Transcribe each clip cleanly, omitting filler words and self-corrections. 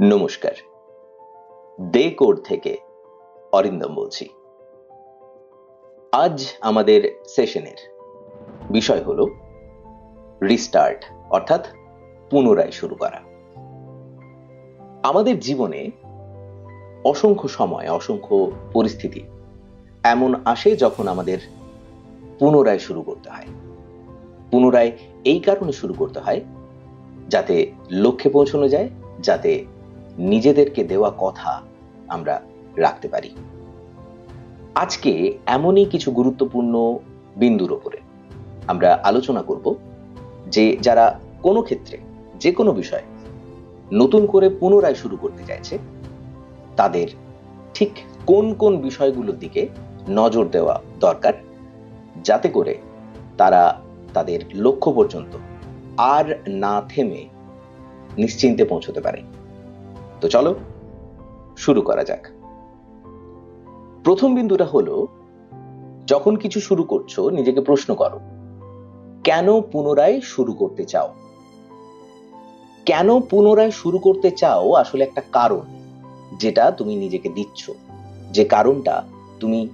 নমস্কার, দে কোড থেকে অরিন্দম বলছি। আজ আমাদের সেশনের বিষয় হলো রিস্টার্ট, অর্থাৎ পুনরায় শুরু করা। আমাদের জীবনে অসংখ্য সময়, অসংখ্য পরিস্থিতি এমন আসে যখন আমাদের পুনরায় শুরু করতে হয়। পুনরায় এই কারণে শুরু করতে হয় যাতে লক্ষ্যে পৌঁছানো যায়, যাতে নিজেদেরকে দেওয়া কথা আমরা রাখতে পারি। আজকে এমনই কিছু গুরুত্বপূর্ণ বিন্দুর উপরে আমরা আলোচনা করব, যে যারা কোনো ক্ষেত্রে, যে কোনো বিষয় নতুন করে পুনরায় শুরু করতে চাইছে, তাদের ঠিক কোন কোন বিষয়গুলোর দিকে নজর দেওয়া দরকার, যাতে করে তারা তাদের লক্ষ্য পর্যন্ত আর না থেমে নিশ্চিন্তে পৌঁছতে পারে। তো চলো শুরু করা যাক। প্রথম বিন্দুটা হলো, যখন কিছু শুরু করছো নিজেকে প্রশ্ন করো, কেন পুনরায় শুরু করতে চাও? কেন পুনরায় শুরু করতে চাও আসলে একটা কারণ যেটা তুমি নিজেকে দিচ্ছ, যে কারণটা তুমি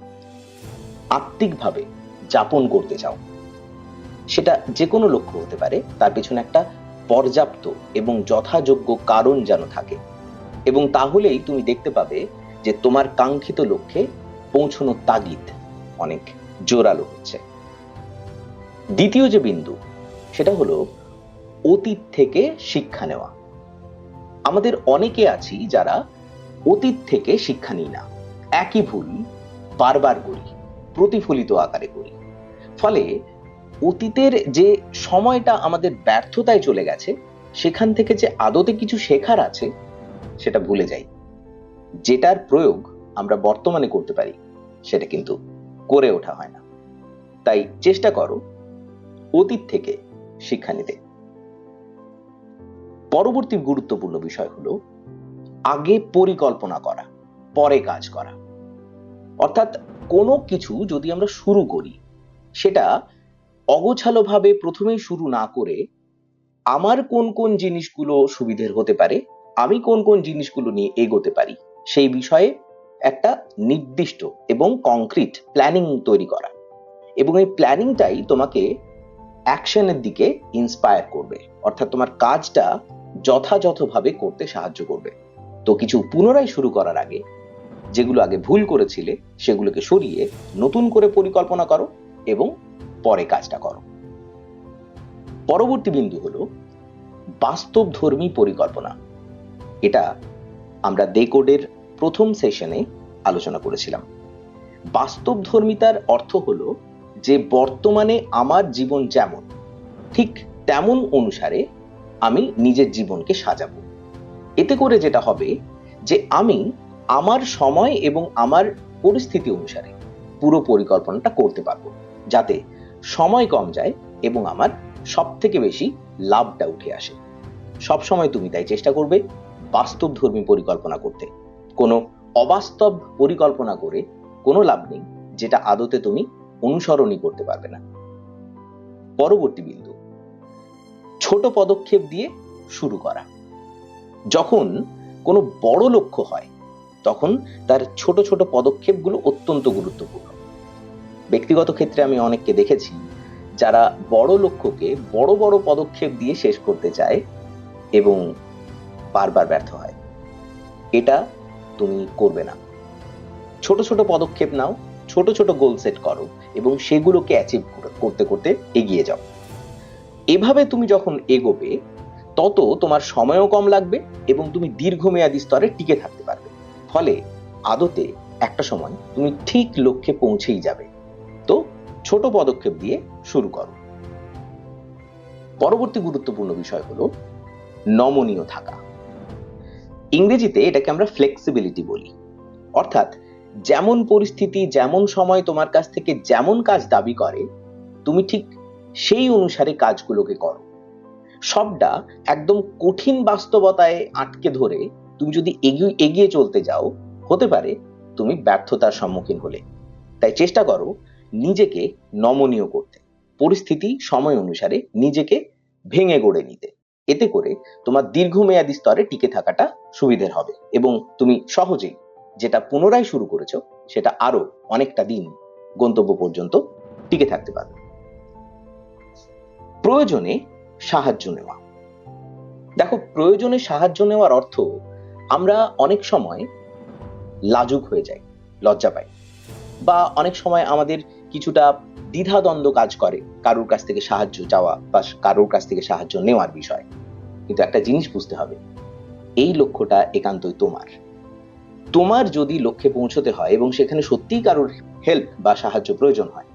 আত্মিকভাবে যাপন করতে চাও। সেটা যে কোনো লক্ষ্য হতে পারে, তার পেছনে একটা পর্যাপ্ত এবং যথাযোগ্য কারণ যেন থাকে, এবং তাহলেই তুমি দেখতে পাবে যে তোমার কাঙ্ক্ষিত লক্ষ্যে পৌঁছানোর তাগিদ অনেক জোরালো হচ্ছে। দ্বিতীয় যে বিন্দু, সেটা হলো অতীত থেকে শিক্ষা নেওয়া। আমাদের অনেকে আছি যারা অতীত থেকে শিক্ষা নিই না, একই ভুল বারবার করি, প্রতিফলিত আকারে করি। ফলে অতীতের যে সময়টা আমাদের ব্যর্থতায় চলে গেছে, সেখান থেকে যে আদতে কিছু শেখার আছে সেটা ভুলে যাই। যেটার প্রয়োগ আমরা বর্তমানে করতে পারি সেটা কিন্তু করে ওঠা হয় না। তাই চেষ্টা করো অতীত থেকে শিক্ষা নিতে। পরবর্তী গুরুত্বপূর্ণ বিষয় হলো আগে পরিকল্পনা করা, পরে কাজ করা। অর্থাৎ কোনো কিছু যদি আমরা শুরু করি, সেটা অগোছালো ভাবে প্রথমেই শুরু না করে আমার কোন কোন জিনিসগুলো সুবিধের হতে পারে, আমি কোন কোন জিনিসগুলো নিয়ে এগোতে পারি, সেই বিষয়ে একটা নির্দিষ্ট এবং কংক্রিট প্ল্যানিং তৈরি করা। এবং এই প্ল্যানিংটাই তোমাকে অ্যাকশনের দিকে ইন্সপায়ার করবে, অর্থাৎ তোমার কাজটা যথাযথভাবে করতে সাহায্য করবে। তো কিছু পুনরায় শুরু করার আগে যেগুলো আগে ভুল করেছিলে সেগুলোকে সরিয়ে নতুন করে পরিকল্পনা করো এবং পরে কাজটা করো। পরবর্তী বিন্দু হলো বাস্তবধর্মী পরিকল্পনা। এটা আমরা দে কোডের প্রথম সেশনে আলোচনা করেছিলাম। বাস্তবধর্মিতার অর্থ হলো যে বর্তমানে আমার জীবন যেমন, ঠিক তেমন অনুসারে আমি নিজের জীবনকে সাজাবো। এতে করে যেটা হবে যে আমি আমার সময় এবং আমার পরিস্থিতি অনুসারে পুরো পরিকল্পনাটা করতে পারবো, যাতে সময় কম যায় এবং আমার সব থেকে বেশি লাভটা উঠে আসে। সব সময় তুমি তাই চেষ্টা করবে বাস্তবধর্মী পরিকল্পনা করতে। কোনো অবাস্তব পরিকল্পনা করে কোনো লাভ নেই, যেটা আদতে তুমি অনুসরণই করতে পারবে না। পরবর্তী বিন্দু, ছোট পদক্ষেপ দিয়ে শুরু করা। যখন কোনো বড় লক্ষ্য হয়, তখন তার ছোট ছোট পদক্ষেপগুলো অত্যন্ত গুরুত্বপূর্ণ। ব্যক্তিগত ক্ষেত্রে আমি অনেককে দেখেছি যারা বড় লক্ষ্যকে বড় বড় পদক্ষেপ দিয়ে শেষ করতে চায় এবং বারবার ব্যর্থ হয়। এটা তুমি করবে না। ছোট ছোট পদক্ষেপ নাও, ছোট ছোট গোল সেট করো এবং সেগুলোকে অ্যাচিভ করতে করতে এগিয়ে যাও। এভাবে তুমি যখন এগোবে, তত তোমার সময়ও কম লাগবে এবং তুমি দীর্ঘমেয়াদী স্তরে টিকে থাকতে পারবে। ফলে আদতে একটা সময় তুমি ঠিক লক্ষ্যে পৌঁছেই যাবে। তো ছোট পদক্ষেপ দিয়ে শুরু করো। পরবর্তী গুরুত্বপূর্ণ বিষয় হলো নমনীয় থাকা। ইংরেজিতে এটাকে আমরা ফ্লেক্সিবিলিটি বলি। অর্থাৎ যেমন পরিস্থিতি, যেমন সময় তোমার কাছ থেকে যেমন কাজ দাবি করে, তুমি ঠিক সেই অনুসারে কাজগুলোকে করো। সবটা একদম কঠিন বাস্তবতায় আটকে ধরে তুমি যদি এগিয়ে চলতে যাও, হতে পারে তুমি ব্যর্থতার সম্মুখীন হলে। তাই চেষ্টা করো নিজেকে নমনীয় করতে, পরিস্থিতি সময় অনুসারে নিজেকে ভেঙে গড়ে নিতে। এতে করে তোমার দীর্ঘমেয়াদী স্তরে টিকে থাকাটা সুবিধের হবে এবং তুমি সহজেই যেটা পুনরায় শুরু করেছো সেটা আরো অনেকটা দিন গন্তব্য পর্যন্ত টিকে থাকতে পারবে। প্রয়োজনে সাহায্য নেওয়া। দেখো, প্রয়োজনে সাহায্য নেওয়ার অর্থ আমরা অনেক সময় লাজুক হয়ে যাই, লজ্জা পাই, বা অনেক সময় আমাদের কিছুটা দ্বিধাদ্বন্দ্ব কাজ করে কারোর কাছ থেকে সাহায্য চাওয়া বা কারোর কাছ থেকে সাহায্য নেওয়ার বিষয়। কিন্তু একটা জিনিস বুঝতে হবে, এই লক্ষ্যটা একান্তই তোমার। তোমার যদি লক্ষ্যে পৌঁছতে হয় এবং সেখানে সত্যিই কারোর হেল্প বা সাহায্য প্রয়োজন হয়,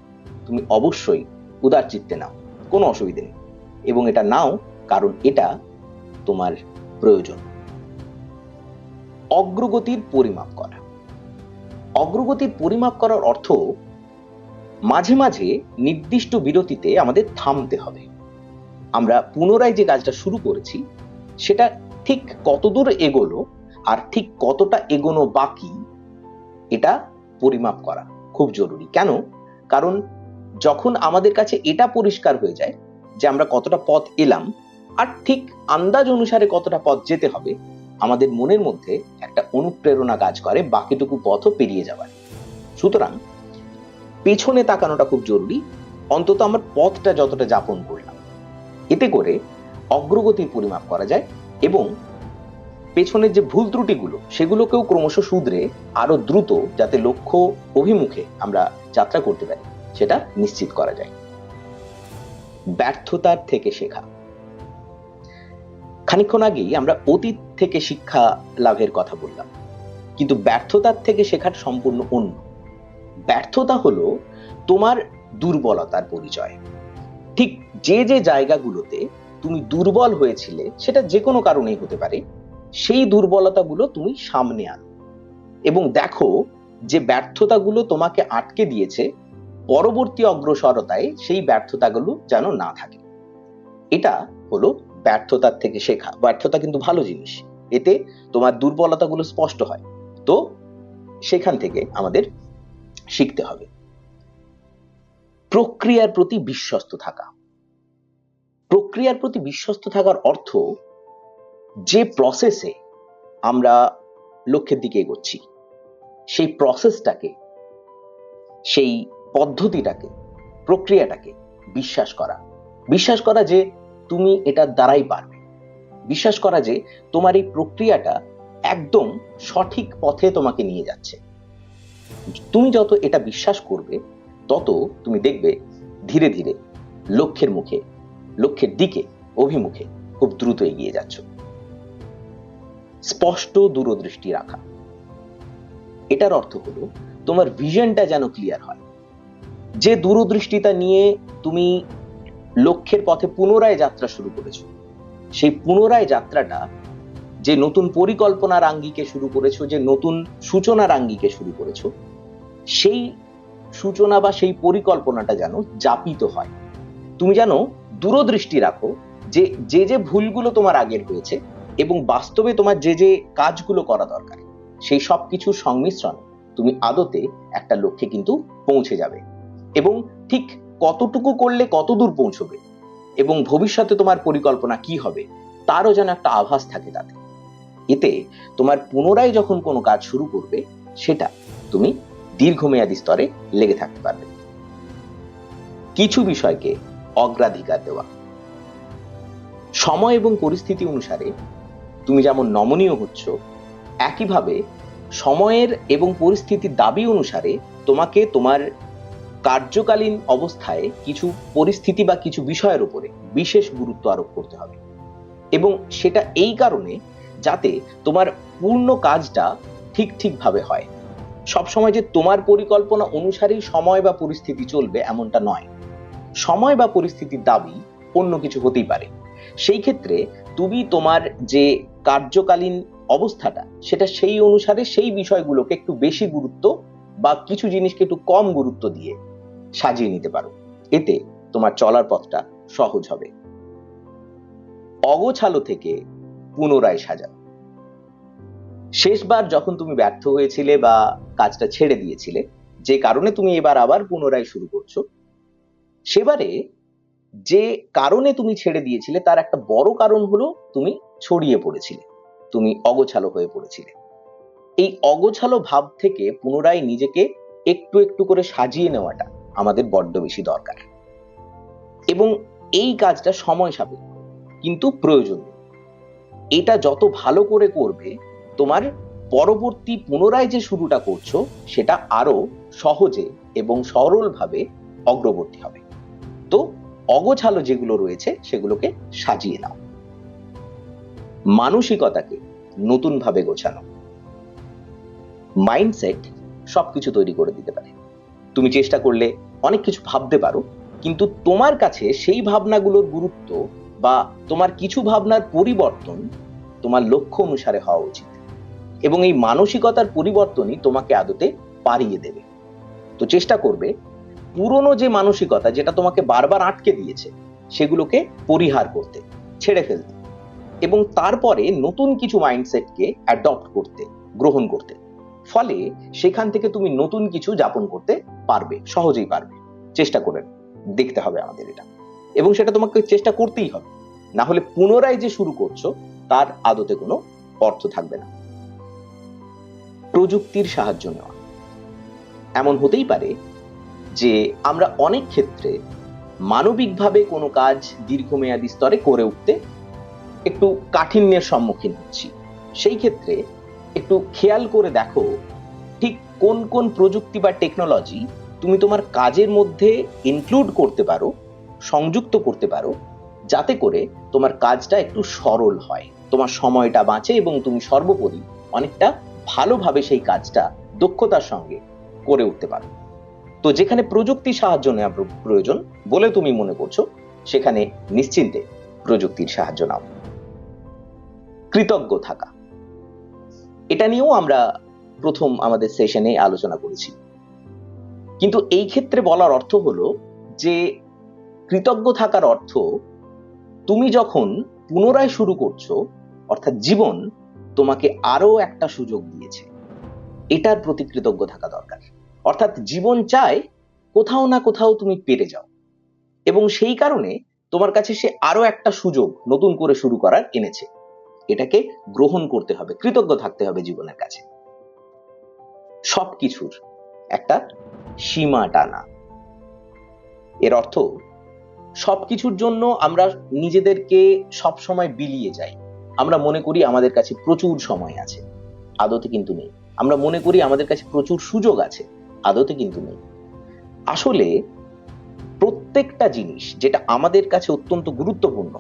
তুমি অবশ্যই উদার চিত্তে নাও, কোনো অসুবিধে নেই, এবং এটা নাও কারণ এটা তোমার প্রয়োজন। অগ্রগতির পরিমাপ করা। অগ্রগতির পরিমাপ করার অর্থ মাঝে মাঝে নির্দিষ্ট বিরতিতে আমাদের থামতে হবে। আমরা পুনরায় যে কাজটা শুরু করেছি সেটা ঠিক কতদূর এগোলো আর ঠিক কতটা এগোনো বাকি, এটা পরিমাপ করা খুব জরুরি। কেন? কারণ যখন আমাদের কাছে এটা পরিষ্কার হয়ে যায় যে আমরা কতটা পথ এলাম আর ঠিক আন্দাজ অনুসারে কতটা পথ যেতে হবে, আমাদের মনের মধ্যে একটা অনুপ্রেরণা কাজ করে বাকিটুকু পথও পেরিয়ে যাবার। সুতরাং পেছনে তাকানোটা খুব জরুরি, অন্তত আমার পথটা যতটা যাপন করলাম। এতে করে অগ্রগতির পরিমাপ করা যায় এবং পেছনের যে ভুল ত্রুটিগুলো সেগুলোকেও ক্রমশ শুধরে আরো দ্রুত যাতে লক্ষ্য অভিমুখে আমরা যাত্রা করতে পারি সেটা নিশ্চিত করা যায়। ব্যর্থতার থেকে শেখা। খানিকক্ষণ আগেই আমরা অতীত থেকে শিক্ষা লাভের কথা বললাম, কিন্তু ব্যর্থতার থেকে শেখার সম্পূর্ণ অন্য। ব্যর্থতা হলো তোমার দুর্বলতার পরিচয়। ঠিক যে যে জায়গাগুলোতে তুমি দুর্বল হয়েছিলে, সেটা যে কোনো কারণেই হতে পারে, সেই দুর্বলতাগুলো তুমি সামনে আনো এবং দেখো যে ব্যর্থতাগুলো তোমাকে আটকে দিয়েছে, পরবর্তী অগ্রসরতায় সেই ব্যর্থতাগুলো যেন না থাকে। এটা হলো ব্যর্থতার থেকে শেখা। ব্যর্থতা কিন্তু ভালো জিনিস, এতে তোমার দুর্বলতাগুলো স্পষ্ট হয়। তো সেখান থেকে আমাদের শিখতে হবে। প্রক্রিয়ার প্রতি বিশ্বস্ত থাকা। প্রক্রিয়ার প্রতি বিশ্বস্ত থাকার অর্থ যে প্রসেসে আমরা লক্ষ্যের দিকে এগোচ্ছি, সেই প্রসেসটাকে, সেই পদ্ধতিটাকে, প্রক্রিয়াটাকে বিশ্বাস করা। বিশ্বাস করা যে তুমি এটার দ্বারাই পারবে। বিশ্বাস করা যে তোমার এই প্রক্রিয়াটা একদম সঠিক পথে তোমাকে নিয়ে যাচ্ছে। তুমি যত এটা বিশ্বাস করবে তত তুমি দেখবে ধীরে ধীরে লক্ষ্যের দিকে অভিমুখে খুব দ্রুত এগিয়ে যাচ্ছ। স্পষ্ট দূরদৃষ্টি রাখা। এটার অর্থ হলো তোমার ভিশনটা যেন ক্লিয়ার হয়। যে দূরদৃষ্টিতা নিয়ে তুমি লক্ষ্যের পথে পুনরায় যাত্রা শুরু করেছো, সেই পুনরায় যাত্রাটা যে নতুন পরিকল্পনার আঙ্গিকে শুরু করেছো, যে নতুন সূচনার আঙ্গিকে শুরু করেছো, সেই সূচনা বা সেই পরিকল্পনাটা যেন যাপিত হয়। তুমি যেন দূরদৃষ্টি রাখো যে যে যে ভুলগুলো তোমার আগের হয়েছে এবং বাস্তবে তোমার যে যে কাজগুলো করা দরকার, সেই সব কিছুর সংমিশ্রণে তুমি আদতে একটা লক্ষ্যে কিন্তু পৌঁছে যাবে এবং ঠিক কতটুকু করলে কত দূর পৌঁছবে এবং ভবিষ্যতে তোমার পরিকল্পনা কি হবে তারও যেন একটা আভাস থাকে তাতে। এতে তোমার পুনরায় যখন কোনো কাজ শুরু করবে সেটা তুমি দীর্ঘমেয়াদী স্তরে লেগে থাকতে পারবে। কিছু বিষয়কে অগ্রাধিকার দেওয়া। সময় এবং পরিস্থিতি অনুসারে তুমি যেমন নমনীয় হচ্ছ, একইভাবে সময়ের এবং পরিস্থিতির দাবি অনুসারে তোমাকে তোমার কার্যকালীন অবস্থায় কিছু পরিস্থিতি বা কিছু বিষয়ের উপরে বিশেষ গুরুত্ব আরোপ করতে হবে এবং সেটা এই কারণে যাতে তোমার পূর্ণ কাজটা ঠিকভাবে হয়। সবসময় যে তোমার পরিকল্পনা অনুসারেই সময় বা পরিস্থিতি চলবে এমনটা নয়। সময় বা পরিস্থিতির দাবি অন্য কিছু হতেই পারে। সেই ক্ষেত্রে তুমি তোমার যে কার্যকালীন অবস্থাটা সেটা সেই অনুসারে সেই বিষয়গুলোকে একটু বেশি গুরুত্ব বা কিছু জিনিসকে একটু কম গুরুত্ব দিয়ে সাজিয়ে নিতে পারো। এতে তোমার চলার পথটা সহজ হবে। অগোছালো থেকে পুনরায় সাজানো। শেষবার যখন তুমি ব্যর্থ হয়েছিলে বা কাজটা ছেড়ে দিয়েছিলে, যে কারণে তুমি এবার আবার পুনরায় শুরু করছো, সেবারে যে কারণে তুমি ছেড়ে দিয়েছিলে তার একটা বড় কারণ হলো তুমি ছড়িয়ে পড়েছিলে, তুমি অগোছালো হয়ে পড়েছিলে। এই অগোছালো ভাব থেকে পুনরায় নিজেকে একটু একটু করে সাজিয়ে নেওয়াটা আমাদের বড্ড বেশি দরকার, এবং এই কাজটা সময় সাপেক্ষ কিন্তু প্রয়োজনীয়। এটা যত ভালো করে করবে, তোমার পরবর্তী পুনরায় যে শুরুটা করছো সেটা আরো সহজে এবং সরলভাবে অগ্রবর্তী হবে। তো অগোছালো যেগুলো রয়েছে সেগুলোকে সাজিয়ে নাও। মানসিকতাকে নতুন ভাবে গোছানো। মাইন্ডসেট সবকিছু তৈরি করে দিতে পারে। তুমি চেষ্টা করলে অনেক কিছু ভাবতে পারো, কিন্তু তোমার কাছে সেই ভাবনাগুলোর গুরুত্ব বা তোমার কিছু ভাবনার পরিবর্তন তোমার লক্ষ্য অনুসারে হওয়া উচিত, এবং এই মানসিকতার পরিবর্তনই তোমাকে আদতে পারিয়ে দেবে। তো চেষ্টা করবে পুরনো যে মানসিকতা যেটা তোমাকে বারবার আটকে দিয়েছে সেগুলোকে পরিহার করতে, ছেড়ে ফেলতে, এবং তারপরে নতুন কিছু মাইন্ডসেটকে অ্যাডপ্ট করতে, গ্রহণ করতে। ফলে সেখান থেকে তুমি নতুন কিছু যাপন করতে পারবে, সহজেই পারবে। চেষ্টা করে দেখতে হবে আমাদের এটা, এবং সেটা তোমাকে চেষ্টা করতেই হবে, না হলে পুনরায় যে শুরু করছো তার আদতে কোনো অর্থ থাকবে না। প্রযুক্তির সাহায্য নেওয়া। এমন হতেই পারে যে আমরা অনেক ক্ষেত্রে মানবিকভাবে কোনো কাজ দীর্ঘমেয়াদী স্তরে করে উঠতে একটু কাঠিন্যের সম্মুখীন হচ্ছি। সেই ক্ষেত্রে একটু খেয়াল করে দেখো ঠিক কোন কোন প্রযুক্তি বা টেকনোলজি তুমি তোমার কাজের মধ্যে ইনক্লুড করতে পারো, সংযুক্ত করতে পারো, যাতে করে তোমার কাজটা একটু সরল হয়, তোমার সময়টা বাঁচে এবং তুমি সর্বোপরি অনেকটা ভালোভাবে সেই কাজটা দক্ষতার সঙ্গে করে উঠতে পারো। তো যেখানে প্রযুক্তির সাহায্য নেওয়া প্রয়োজন বলে তুমি মনে করছো, সেখানে নিশ্চিন্তে প্রযুক্তির সাহায্য নাও। কৃতজ্ঞ থাকা। এটা নিয়েও আমরা প্রথম আমাদের সেশনে আলোচনা করেছি, কিন্তু এই ক্ষেত্রে বলার অর্থ হলো যে কৃতজ্ঞ থাকার অর্থ তুমি যখন পুনরায় শুরু করছো, অর্থাৎ জীবন তোমাকে আরো একটা সুযোগ দিয়েছে, এটার প্রতি কৃতজ্ঞ থাকা দরকার। অর্থাৎ জীবন চায় কোথাও না কোথাও তুমি পেরে যাও, এবং সেই কারণে তোমার কাছে সে আরো একটা সুযোগ নতুন করে শুরু করার এনেছে। এটাকে গ্রহণ করতে হবে, কৃতজ্ঞ থাকতে হবে জীবনের কাছে। সবকিছুর একটা সীমা টানা। এর অর্থ সবকিছুর জন্য আমরা নিজেদেরকে সব সময় বিলিয়ে যাই। আমরা মনে করি আমাদের কাছে প্রচুর সময় আছে, আদতে কিন্তু নেই। আমরা মনে করি আমাদের কাছে প্রচুর সুযোগ আছে, আদতে কিন্তু নেই। আসলে প্রত্যেকটা জিনিস যেটা আমাদের কাছে অত্যন্ত গুরুত্বপূর্ণ,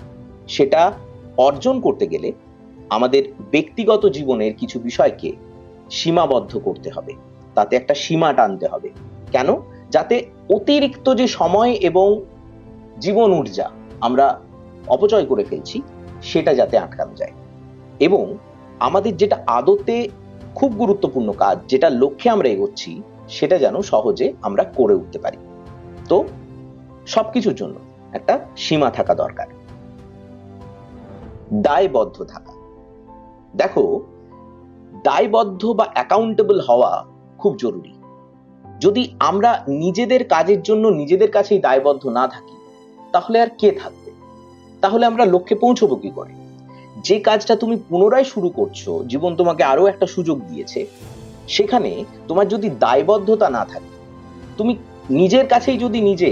সেটা অর্জন করতে গেলে আমাদের ব্যক্তিগত জীবনের কিছু বিষয়কে সীমাবদ্ধ করতে হবে, তাতে একটা সীমা টানতে হবে। কেন? যাতে অতিরিক্ত যে সময় এবং জীবন ঊর্জা আমরা অপচয় করে ফেলছি সেটা যাতে আটকানো যায়, এবং আমাদের যেটা আদতে খুব গুরুত্বপূর্ণ কাজ, যেটা লক্ষ্যে আমরা এগোচ্ছি, সেটা যেন সহজে আমরা করে উঠতে পারি। তো সবকিছুর জন্য একটা সীমা থাকা দরকার। দায়বদ্ধ থাকা। দেখো, দায়বদ্ধ বা অ্যাকাউন্টেবল হওয়া খুব জরুরি। যদি আমরা নিজেদের কাজের জন্য নিজেদের কাছেই দায়বদ্ধ না থাকি, তাহলে আর কে থাকবে? তাহলে আমরা লক্ষ্যে পৌঁছবো কি করে? যে কাজটা তুমি পুনরায় শুরু করছো, জীবন তোমাকে আরো একটা সুযোগ দিয়েছে, সেখানে তোমার যদি দায়বদ্ধতা না থাকে, তুমি নিজের কাছেই যদি নিজে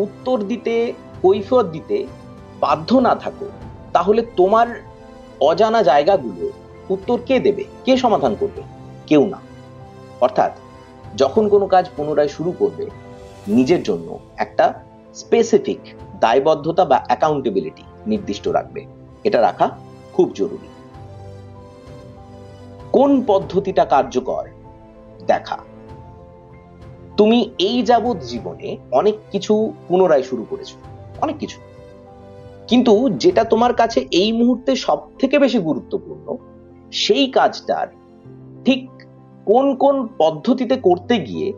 উত্তর দিতে, কৈফিয়ত দিতে বাধ্য না থাকো, তাহলে তোমার অজানা জায়গাগুলো উত্তর কে দেবে, কে সমাধান করবে? কেউ না। অর্থাৎ যখন কোনো কাজ পুনরায় শুরু করবে, নিজের জন্য একটা স্পেসিফিক দায়বদ্ধতা বা অ্যাকাউন্টেবিলিটি নির্দিষ্ট রাখবে। এটা রাখা খুব জরুরি। কোন পদ্ধতিটা কার্যকর দেখা। তুমি এই যাবৎ জীবনে অনেক কিছু পুনরায় শুরু করেছো, অনেক কিছু, কিন্তু যেটা তোমার কাছে এই মুহূর্তে সব থেকে বেশি গুরুত্বপূর্ণ, সেই কাজটার ঠিক কোন কোন পদ্ধতিতে করতে গিয়ে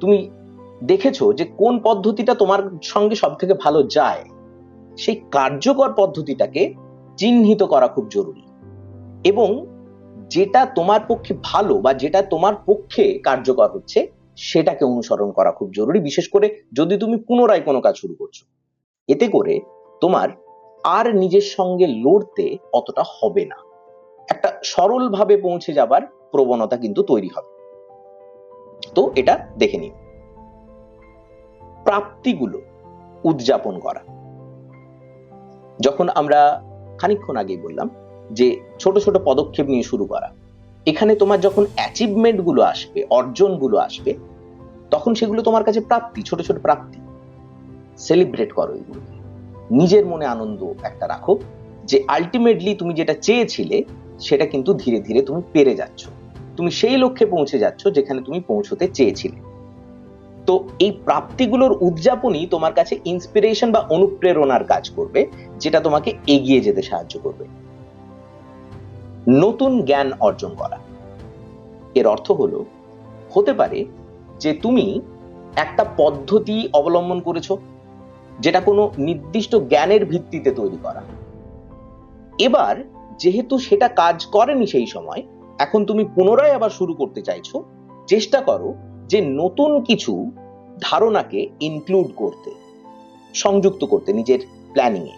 তুমি দেখেছো যে কোন পদ্ধতিটা তোমার সঙ্গে সব থেকে ভালো যায়, সেই কার্যকর পদ্ধতিটাকে চিহ্নিত করা খুব জরুরি, এবং যেটা তোমার পক্ষে ভালো বা যেটা তোমার পক্ষে কার্যকর হচ্ছে সেটাকে অনুসরণ করা খুব জরুরি, বিশেষ করে যদি তুমি পুনরায় কোনো কাজ শুরু করছো। এতে করে তোমার আর নিজের সঙ্গে লড়তে অতটা হবে না, একটা সরলভাবে পৌঁছে যাবার প্রবণতা কিন্তু তৈরি হবে। তো এটা দেখে নিন। প্রাপ্তিগুলো উদযাপন করা। যখন আমরা খানিকক্ষণ আগেই বললাম যে ছোট ছোট পদক্ষেপ নিয়ে শুরু করা, এখানে তোমার যখন অ্যাচিভমেন্ট গুলো আসবে, অর্জনগুলো আসবে, তখন সেগুলো তোমার কাছে প্রাপ্তি, ছোট ছোট প্রাপ্তি। সেলিব্রেট করো এগুলো, নিজের মনে আনন্দ একটা রাখো যে আলটিমেটলি তুমি যেটা চেয়েছিলে সেটা কিন্তু ধীরে ধীরে তুমি পেরে যাচ্ছ, তুমি সেই লক্ষ্যে পৌঁছে যাচ্ছ যেখানে তুমি পৌঁছতে চেয়েছিলে। তো এই প্রাপ্তিগুলোর উদযাপনই তোমার কাছে ইন্সপিরেশন বা অনুপ্রেরণার কাজ করবে, যেটা তোমাকে এগিয়ে যেতে সাহায্য করবে। নতুন জ্ঞান অর্জন করা, এর অর্থ হলো, হতে পারে যে তুমি একটা পদ্ধতি অবলম্বন করেছো যেটা কোনো নির্দিষ্ট জ্ঞানের ভিত্তিতে তৈরি করা। এবার যেহেতু সেটা কাজ করেনি সেই সময়, এখন তুমি পুনরায় আবার শুরু করতে চাইছো, চেষ্টা করো যে নতুন কিছু ধারণাকে ইনক্লুড করতে, সংযুক্ত করতে নিজের প্ল্যানিং এ,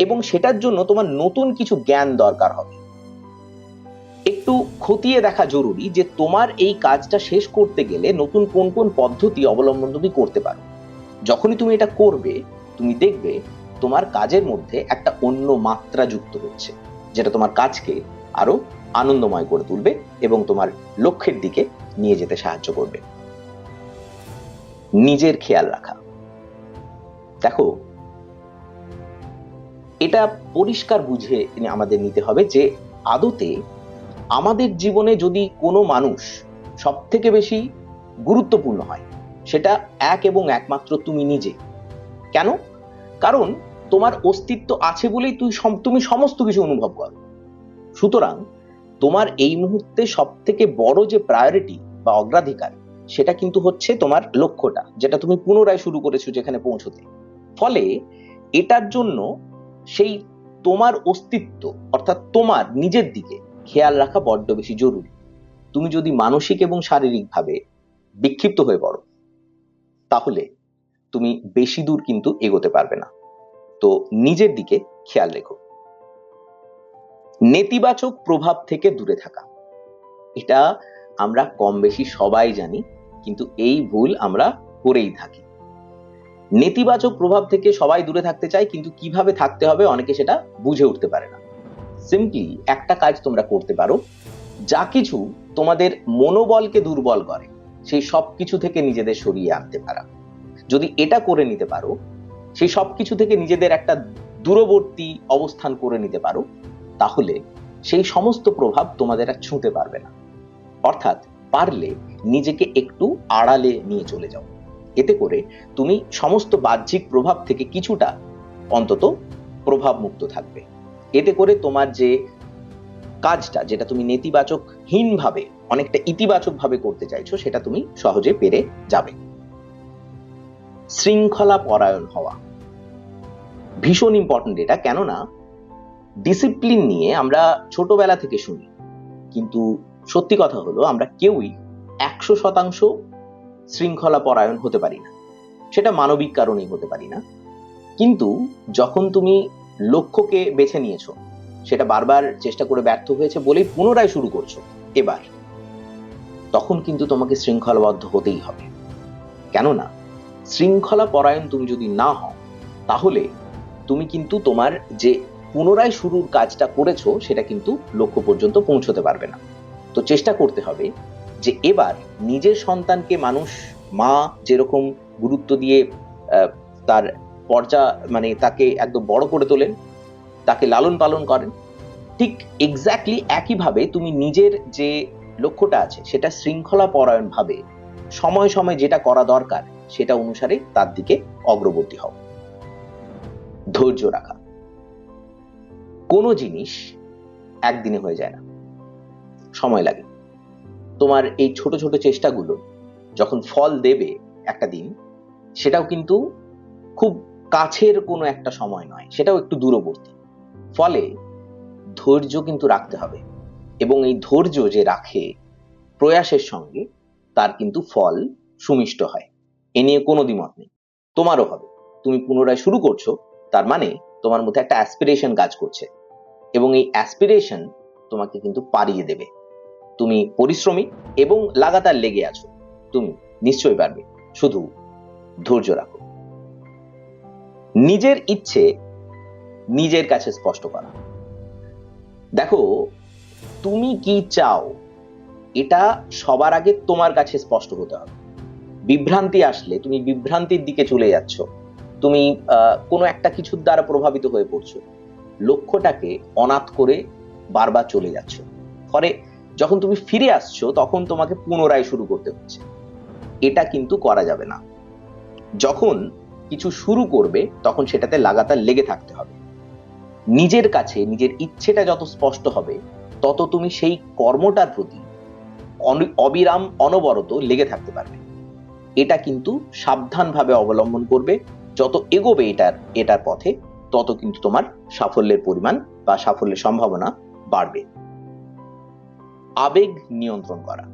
এবং সেটার জন্য তোমার নতুন কিছু জ্ঞান দরকার হবে। একটু খতিয়ে দেখা জরুরি যে তোমার এই কাজটা শেষ করতে গেলে নতুন কোন কোন পদ্ধতি অবলম্বন তুমি করতে পারো। যখনই তুমি এটা করবে, তুমি দেখবে তোমার কাজের মধ্যে একটা অন্য মাত্রা যুক্ত হচ্ছে, যেটা তোমার কাজকে আরো আনন্দময় করে তুলবে এবং তোমার লক্ষ্যের দিকে নিয়ে যেতে সাহায্য করবে। নিজের খেয়াল রাখা। দেখো, এটা পরিষ্কার বুঝে আমাদের নিতে হবে যে আদতে আমাদের জীবনে যদি কোনো মানুষ সব থেকে বেশি গুরুত্বপূর্ণ হয়, সেটা এক এবং একমাত্র তুমি নিজে। কেন? কারণ তোমার অস্তিত্ব আছে বলেই তুমি সমস্ত কিছু অনুভব করো। সুতরাং তোমার এই মুহূর্তে সব থেকে বড় যে প্রায়োরিটি বা অগ্রাধিকার, সেটা কিন্তু হচ্ছে তোমার লক্ষ্যটা, যেটা তুমি পুনরায় শুরু করেছো যেখানে পৌঁছতে। ফলে এটার জন্য সেই তোমার অস্তিত্ব, অর্থাৎ তোমার নিজের দিকে খেয়াল রাখা বড্ড বেশি জরুরি। তুমি যদি মানসিক এবং শারীরিকভাবে বিক্ষিপ্ত হয়ে পড়ো, তাহলে তুমি বেশি দূর কিন্তু এগোতে পারবে না। তো নিজের দিকে খেয়াল রেখো। নেতিবাচক প্রভাব থেকে দূরে থাকা, এটা আমরা কম বেশি সবাই জানি, কিন্তু এই ভুল আমরা করেই থাকি। নেতিবাচক প্রভাব থেকে সবাই দূরে থাকতে চায়, কিন্তু কিভাবে থাকতে হবে অনেকে সেটা বুঝে উঠতে পারে না। সিম্পলি একটা কাজ তোমরা করতে পারো, যা কিছু তোমাদের মনোবলকে দুর্বল করে সেই সব কিছু থেকে নিজেদের সরিয়ে আনতে পারা। যদি এটা করে নিতে পারো, সেই সব কিছু থেকে নিজেদের একটা দূরবর্তী অবস্থান করে নিতে পারো, তাহলে সেই সমস্ত প্রভাব তোমাদের আর ছুঁতে পারবে না। অর্থাৎ পারলে নিজেকে একটু আড়ালে নিয়ে চলে যাও। এতে করে তুমি সমস্ত বাহ্যিক প্রভাব থেকে কিছুটা অন্তত প্রভাব মুক্ত থাকবে। এতে করে তোমার যে কাজটা, যেটা তুমি নেতিবাচকহীন ভাবে অনেকটা ইতিবাচক ভাবে করতে চাইছো, সেটা তুমি সহজে পেরে যাবে। শৃঙ্খলা পরায়ণ হওয়া ভীষণ ইম্পর্টেন্ট এটা। কেননা ডিসিপ্লিন নিয়ে আমরা ছোটবেলা থেকে শুনি, কিন্তু সত্যি কথা হলো আমরা কেউই 100% শৃঙ্খলা পরায়ণ হতে পারি না। সেটা মানবিক কারণেই হতে পারি না। কিন্তু যখন তুমি লক্ষ্যকে বেছে নিয়েছো, সেটা বারবার চেষ্টা করে ব্যর্থ হয়েছে বলেই পুনরায় শুরু করছো এবার, তখন কিন্তু তোমাকে শৃঙ্খলাবদ্ধ হতেই হবে। কেননা শৃঙ্খলা পরায়ণ তুমি যদি না হও, তাহলে তুমি কিন্তু তোমার যে পুনরায় শুরুর কাজটা করেছো সেটা কিন্তু লক্ষ্য পর্যন্ত পৌঁছতে পারবে না। তো চেষ্টা করতে হবে যে এবার নিজের সন্তানকে মানুষ, মা যেরকম গুরুত্ব দিয়ে তার তাকে একদম বড় করে তোলেন, তাকে লালন পালন করেন, ঠিক এক্স্যাক্টলি একইভাবে তুমি নিজের যে লক্ষ্যটা আছে সেটা শৃঙ্খলা পরায়ণ ভাবে সময় সময় যেটা করা দরকার সেটা অনুসারে তার দিকে অগ্রগতি হও। ধৈর্য রাখা। কোনো জিনিস একদিনে হয়ে যায় না, সময় লাগে। তোমার এই ছোট ছোট চেষ্টাগুলো যখন ফল দেবে একটা দিন, সেটাও কিন্তু খুব কাছের কোনো একটা সময় নয়, সেটাও একটু দূরবর্তী। ফলে ধৈর্য কিন্তু রাখতে হবে, এবং এই ধৈর্য যে রাখে প্রয়াসের সঙ্গে, তার কিন্তু ফল সুমিষ্ট হয়। এ নিয়ে কোনো দ্বিমত নেই, তোমারও হবে। তুমি পুনরায় শুরু করছো, তার মানে তোমার মধ্যে একটা অ্যাসপিরেশন কাজ করছে, এবং এই অ্যাসপিরেশন তোমাকে কিন্তু পারিয়ে দেবে। তুমি পরিশ্রমী এবং লাগাতার লেগে আছো, তুমি নিশ্চয়ই পারবে, শুধু ধৈর্য রাখো। নিজের ইচ্ছে নিজের কাছে স্পষ্ট করা। দেখো, তুমি কি চাও এটা সবার আগে তোমার কাছে স্পষ্ট হতে হবে। বিভ্রান্তি আসলে তুমি বিভ্রান্তির দিকে চলে যাচ্ছ, তুমি কোনো একটা কিছুর দ্বারা প্রভাবিত হয়ে পড়ছো, লক্ষ্যটাকে অনাথ করে বারবার চলে যাচ্ছ। ফলে যখন তুমি ফিরে আসছো তখন তোমাকে পুনরায় শুরু করতে হচ্ছে। এটা কিন্তু করা যাবে না। যখন কিছু শুরু করবে তখন সেটাতে লাগাতার লেগে থাকতে হবে। নিজের কাছে নিজের ইচ্ছেটা যত স্পষ্ট হবে, তত তুমি সেই কর্মটার প্রতি অবিরাম অনবরত লেগে থাকতে পারবে। এটা কিন্তু সাবধানভাবে অবলম্বন করবে। যত এগোবে এটার পথে, তত কিন্তু তোমার সাফল্যের পরিমাণ বা সাফল্যের সম্ভাবনা বাড়বে। আবেগ নিয়ন্ত্রণ করা।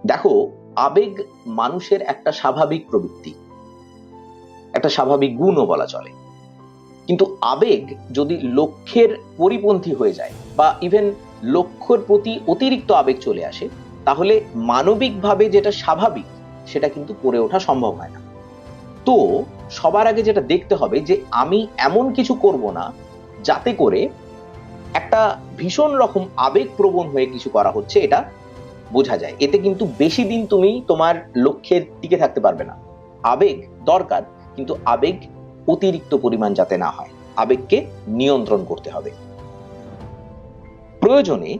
দেখো, আবেগ মানুষের একটা স্বাভাবিক প্রবৃত্তি, একটা স্বাভাবিক গুণও বলা চলে। কিন্তু আবেগ যদি লক্ষ্যের পরিপন্থী হয়ে যায় বা ইভেন লক্ষ্যের প্রতি অতিরিক্ত আবেগ চলে আসে, তাহলে মানবিকভাবে যেটা স্বাভাবিক সেটা কিন্তু করে ওঠা সম্ভব হয় না। তো সবার আগে যেটা দেখতে হবে যে আমি এমন কিছু করব না যাতে করে একটা ভীষণ রকম আবেগ প্রবণ হয়ে কিছু করা হচ্ছে এটা বোঝা যায়। এতে কিন্তু বেশি দিন তুমি তোমার লক্ষ্যের টিকে থাকতে পারবে না। আবেগ দরকার, কিন্তু আবেগ অতিরিক্ত পরিমাণ যাতে না হয়, আবেগকে নিয়ন্ত্রণ করতে হবে। প্রয়োজনে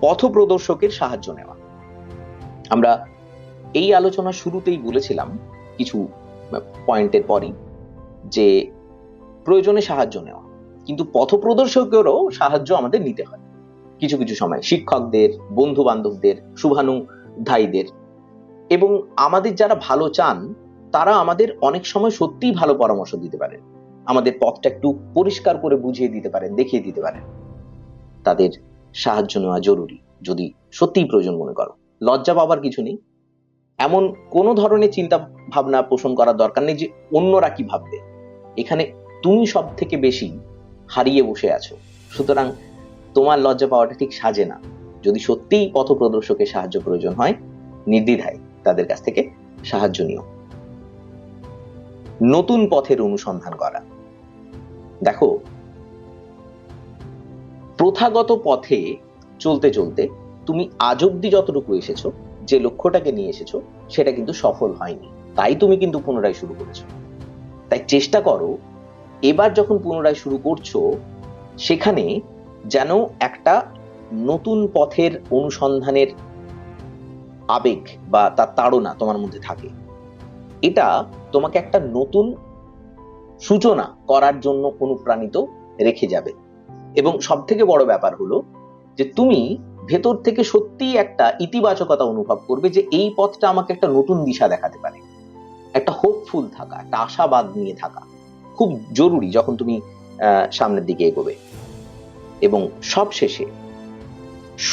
পথপ্রদর্শকের সাহায্য নেওয়া। আমরা এই আলোচনা শুরুতেই বলেছিলাম কিছু পয়েন্টের পরই যে প্রয়োজনে সাহায্য নেওয়া, কিন্তু পথপ্রদর্শকেরও সাহায্য আমাদের নিতে হয় কিছু কিছু সময়, শিক্ষকদের, বন্ধু বান্ধবদের, শুভানুধ্যায়ীদের, এবং আমাদের যারা ভালো চান তারা আমাদের অনেক সময় সত্যিই ভালো পরামর্শ দিতে পারেন, আমাদের পথটা একটু পরিষ্কার করে বুঝিয়ে দিতে পারেন, দেখিয়ে দিতে পারেন। তাদের সাহায্য নেওয়া জরুরি যদি সত্যিই প্রয়োজন মনে করো। লজ্জা পাবার কিছু নেই, এমন কোনো ধরনের চিন্তা ভাবনা পোষণ করার দরকার নেই যে অন্যরা কি ভাববে। এখানে তুমি সব থেকে বেশি হারিয়ে বসে আছো, সুতরাং তোমার লজ্জা পাওয়াটা ঠিক সাজে না। যদি সত্যিই পথপ্রদর্শকের সাহায্য প্রয়োজন হয়, নির্দ্বিধায় তাদের কাছ থেকে সাহায্য নিও। নতুন পথের অনুসন্ধান করা। দেখো, প্রথাগত পথে চলতে চলতে তুমি আজ অব্দি যতটুকু এসেছো, যে লক্ষ্যটাকে নিয়ে এসেছো, সেটা কিন্তু সফল হয়নি, তাই তুমি কিন্তু পুনরায় শুরু করেছো। তাই চেষ্টা করো এবার যখন পুনরায় শুরু করছো, সেখানে যেন একটা নতুন পথের অনুসন্ধানের আবেগ বা তার তাড়না তোমার মধ্যে থাকে। এটা তোমাকে একটা নতুন সূচনা করার জন্য অনুপ্রাণিত রেখে যাবে। এবং সব থেকে বড় ব্যাপার হলো যে তুমি ভেতর থেকে সত্যিই একটা ইতিবাচকতা অনুভব করবে যে এই পথটা আমাকে একটা নতুন দিশা দেখাতে পারে। একটা হোপফুল থাকা, একটা আশাবাদ নিয়ে থাকা খুব জরুরি যখন তুমি সামনের দিকে এগোবে। এবং সবশেষে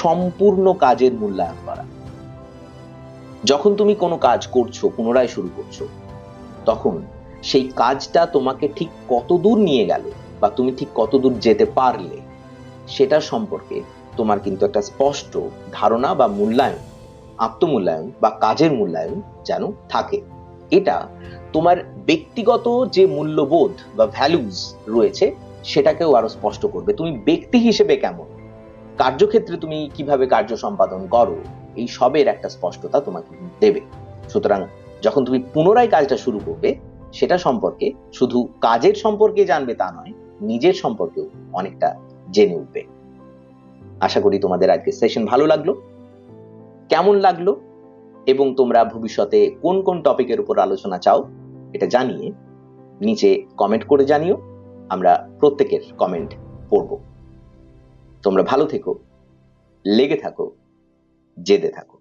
সম্পূর্ণ কাজের মূল্যায়ন করা। যখন তুমি কোনো কাজ করছো, পুনরায় শুরু করছো, তখন সেই কাজটা তোমাকে ঠিক কতদূর নিয়ে গেল বা তুমি ঠিক কতদূর যেতে পারলে, সেটা সম্পর্কে তোমার কিন্তু একটা স্পষ্ট ধারণা বা মূল্যায়ন, আত্মমূল্যায়ন বা কাজের মূল্যায়ন যেন থাকে। এটা তোমার ব্যক্তিগত যে মূল্যবোধ বা ভ্যালুজ রয়েছে সেটাকেও আরো স্পষ্ট করবে। তুমি ব্যক্তি হিসেবে কেমন, কার্যক্ষেত্রে তুমি কিভাবে কার্য সম্পাদন করো, এই সবের একটা স্পষ্টতা তোমাকে দেবে। সুতরাং যখন তুমি পুনরায় কাজটা শুরু করবে, সেটা সম্পর্কে শুধু কাজের সম্পর্কে জানবে তা নয়, নিজের সম্পর্কেও অনেকটা জেনে উঠবে। আশা করি তোমাদের আজকের সেশন ভালো লাগলো। কেমন লাগলো এবং তোমরা ভবিষ্যতে কোন কোন টপিকের উপর আলোচনা চাও, এটা জানিয়ে নিচে কমেন্ট করে জানিও। আমরা প্রত্যেকের কমেন্ট পড়ব। তোমরা ভালো থেকো, লেগে থাকো, জেদে থাকো।